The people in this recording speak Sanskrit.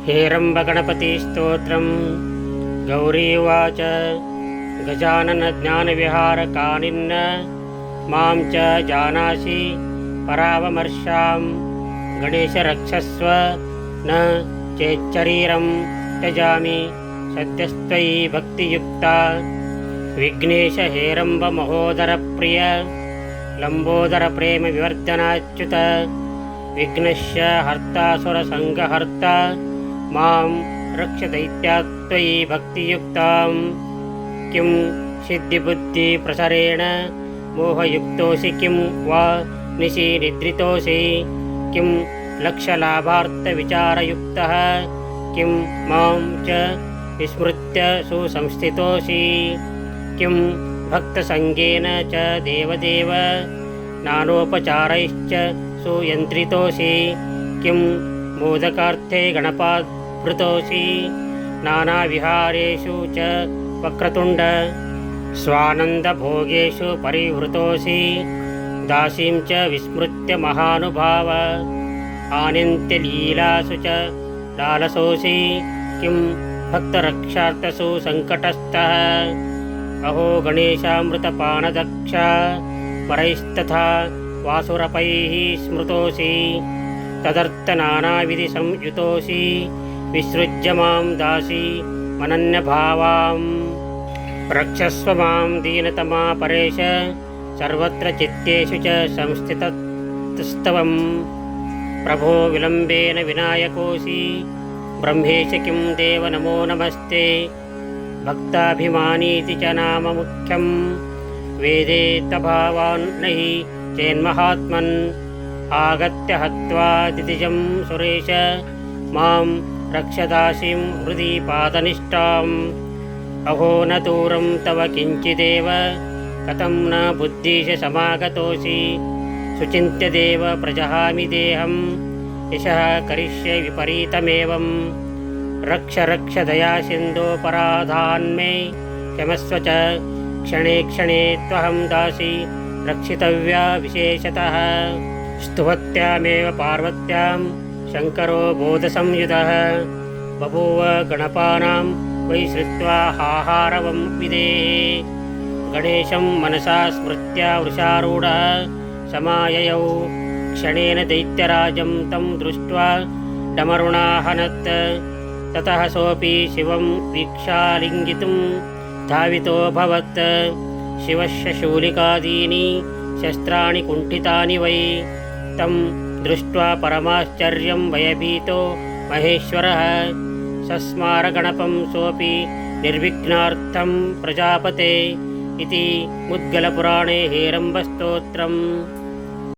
हेरम्बगणपतिस्तोत्रम्। गौरी उवाच गजानन ज्ञानविहारकानिन्न मां च जानासि परावमर्शां गणेश रक्षस्व न चेच्चरीरं त्यजामि सद्यस्त्वयि भक्तियुक्ता। विघ्नेश हेरम्ब महोदरप्रिय लम्बोदर प्रेम विवर्धनाच्युत विघ्नस्य हर्तासुरसङ्गहर्ता मां रक्ष दैत्यात्त्वयि भक्तियुक्तां। किं सिद्धिबुद्धिप्रसरेण मोहयुक्तोऽसि किं वा निशि निद्रितोऽसि किं लक्ष्यलाभार्थविचारयुक्तः किं मां च विस्मृत्य सुसंस्थितोऽसि किं भक्तसङ्गेन च देवदेव नानोपचारैश्च सुयन्त्रितोऽसि किं मोदकार्थे गणपाद्भृतोऽसि नानाविहारेषु च वक्रतुण्ड स्वानन्दभोगेषु परिवृतोऽसि दासीं च विस्मृत्य महानुभाव आन्यन्त्यलीलासु च लालसोऽसि किं भक्तरक्षार्थसु सङ्कटस्थः अहो गणेशामृतपानदक्ष परैस्तथा वासुरपैः स्मृतोऽसि तदर्थनानाविधिसंयुतोऽसि विसृज्य मां दासी मनन्यभावां। रक्षस्व मां दीनतमा परेश सर्वत्र चित्तेषु च संस्थितस्तवं प्रभो विलम्बेन विनायकोऽसि ब्रह्मेश किं देव नमो नमस्ते। भक्ताभिमानीति च नाम मुख्यं वेदेतभावान् न हि चेन्महात्मन् आगत्य हत्वा दितिजं सुरेश मां रक्षदासीं हृदि पादनिष्ठाम्। अहो न दूरं तव किञ्चिदेव कथं न बुद्धीश समागतोऽसि सुचिन्त्य देव प्रजहामि देहं यशः करिष्ये विपरीतमेवं। रक्ष रक्ष दयासिन्धोपराधान्मे क्षमस्व च क्षणे क्षणे त्वहं दासी रक्षितव्या विशेषतः। स्तुवत्यामेव पार्वत्यां शङ्करो बोधसंयुतः बभूव गणपानां वै श्रुत्वा हाहारवं विदेहे। गणेशं मनसा स्मृत्या वृषारूढः समाययौ क्षणेन दैत्यराजं तं दृष्ट्वा डमरुणाहनत्। ततः सोऽपि शिवं वीक्षालिङ्गितुं धावितोऽभवत्। शिवस्य शूलिकादीनि शस्त्राणि कुण्ठितानि वै तं दृष्ट्वा परमाश्चर्यं भयभीतो महेश्वरः सस्मारगणपं सोऽपि निर्विघ्नार्थं प्रजापते इति मुद्गलपुराणे हेरम्बस्तोत्रम्।